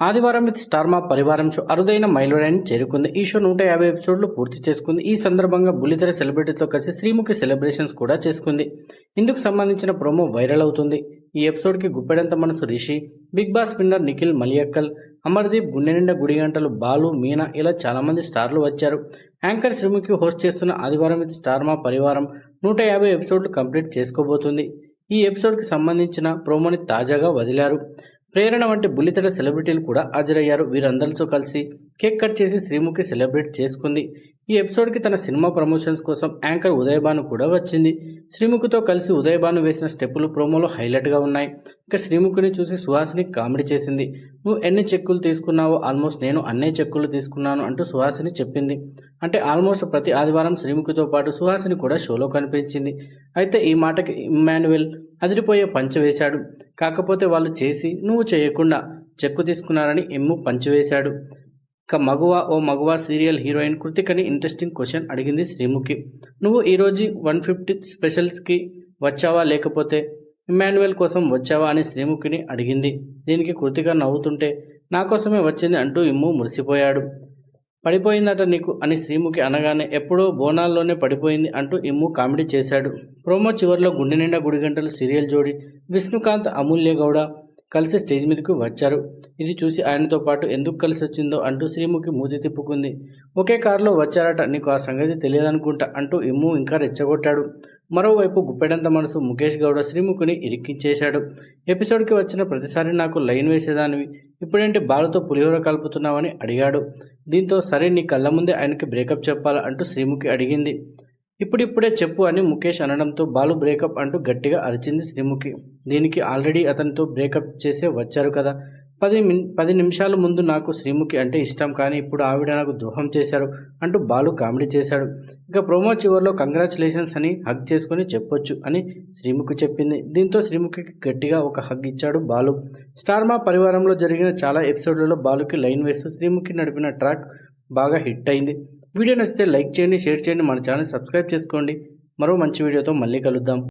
ఆదివారం with star మా పరివారం షో అరుదైన మైలురాయిని చేరుకుంది. ఈ షో 150 ఎపిసోడ్లు పూర్తి చేసుకుంది. ఈ సందర్భంగా బుల్లితెర సెలబ్రిటీతో కలిసి శ్రీముఖి సెలబ్రేషన్స్ కూడా చేసుకుంది. ఇందుకు సంబంధించిన ప్రోమో వైరల్ అవుతుంది. ఈ ఎపిసోడ్కి Guppedantha Manasu Rishi, Bigg Boss winner Nikhil Maliyakkal, Amardeep, Gunde Ninda గుడిగంటలు, బాలు, మీనా ఇలా చాలామంది స్టార్లు వచ్చారు. యాంకర్ శ్రీముఖి హోస్ట్ చేస్తున్న ఆదివారం విత్ స్టార్ మా పరివారం 150 ఎపిసోడ్లు కంప్లీట్ చేసుకోబోతుంది. ఈ ఎపిసోడ్కి సంబంధించిన ప్రోమోని తాజాగా వదిలారు. ప్రేరణ వంటి బుల్లితెర సెలబ్రిటీలు కూడా హాజరయ్యారు. వీరందరితో కలిసి కేక్ కట్ చేసి శ్రీముఖి సెలబ్రేట్ చేసుకుంది. ఈ ఎపిసోడ్కి తన సినిమా ప్రమోషన్స్ కోసం యాంకర్ ఉదయభాను కూడా వచ్చింది. శ్రీముఖితో కలిసి ఉదయభాను వేసిన స్టెప్పులు ప్రోమోలో హైలైట్గా ఉన్నాయి. ఇక శ్రీముఖిని చూసి సుహాసిని కామెడీ చేసింది. నువ్వు ఎన్ని చెక్కులు తీసుకున్నావో ఆల్మోస్ట్ నేను అన్నే చెక్కులు తీసుకున్నాను అంటూ సుహాసిని చెప్పింది. అంటే ఆల్మోస్ట్ ప్రతి ఆదివారం శ్రీముఖితో పాటు సుహాసిని కూడా షోలో కనిపించింది. అయితే ఈ మాటకి ఇమ్మాన్యుయల్ అదిరిపోయే పంచ్ వేశాడు. కాకపోతే వాళ్ళు చేసి నువ్వు చేయకుండా చెక్కు తీసుకున్నారని ఎమ్ము పంచ్ వేశాడు. ఇక మగువ సీరియల్ హీరోయిన్ కృతికని ఇంట్రెస్టింగ్ క్వశ్చన్ అడిగింది శ్రీముఖి. నువ్వు ఈరోజు 150 స్పెషల్స్కి వచ్చావా లేకపోతే ఇమ్మాన్యుయల్ కోసం వచ్చావా అని శ్రీముఖిని అడిగింది. దీనికి కృతిక నవ్వుతుంటే నా కోసమే వచ్చింది అంటూ ఇమ్ము మురిసిపోయాడు. పడిపోయిందట నీకు అని శ్రీముఖి అనగానే ఎప్పుడో బోనాల్లోనే పడిపోయింది అంటూ ఇమ్ము కామెడీ చేశాడు. ప్రోమో చివరిలో గుండె నిండా గుడిగంటలు సీరియల్ జోడి విష్ణుకాంత్, అమూల్య గౌడ కలిసి స్టేజ్ మీదకు వచ్చారు. ఇది చూసి ఆయనతో పాటు ఎందుకు కలిసి వచ్చిందో అంటూ శ్రీముఖి మూతి తిప్పుకుంది. ఒకే కారులో వచ్చారట, నీకు ఆ సంగతి తెలియదనుకుంటా అంటూ ఇమ్ము ఇంకా రెచ్చగొట్టాడు. మరోవైపు గుప్పెడంత మనసు ముఖేష్ గౌడ శ్రీముఖిని ఇరికించేశాడు. ఎపిసోడ్కి వచ్చిన ప్రతిసారి నాకు లైన్ వేసేదానివి, ఇప్పుడేంటి బాలుతో పులిహోర కలుపుతున్నావని అడిగాడు. దీంతో సరే నీ కళ్ళ ముందే ఆయనకి బ్రేకప్ చెప్పాలా అంటూ శ్రీముఖి అడిగింది. ఇప్పుడిప్పుడే చెప్పు అని ముఖేష్ అనడంతో బాలు బ్రేకప్ అంటూ గట్టిగా అరిచింది శ్రీముఖి. దీనికి ఆల్రెడీ అతనితో బ్రేకప్ చేసే వచ్చారు కదా, 10 నిమిషాల ముందు నాకు శ్రీముఖి అంటే ఇష్టం, కానీ ఇప్పుడు ఆవిడ నాకు ద్రోహం చేశారు అంటూ బాలు కామెడీ చేశాడు. ఇక ప్రోమో చివరిలో కంగ్రాచులేషన్స్ అని హగ్ చేసుకొని చెప్పొచ్చు అని శ్రీముఖి చెప్పింది. దీంతో శ్రీముఖికి గట్టిగా ఒక హగ్ ఇచ్చాడు బాలు. స్టార్ మా పరివారంలో జరిగిన చాలా ఎపిసోడ్లలో బాలుకి లైన్ వేస్తూ శ్రీముఖి నడిపిన ట్రాక్ బాగా హిట్ అయింది. వీడియో నచ్చితే లైక్ చేయండి, షేర్ చేయండి, మన ఛానల్ సబ్స్క్రైబ్ చేసుకోండి. మరో మంచి వీడియోతో మళ్ళీ కలుద్దాం.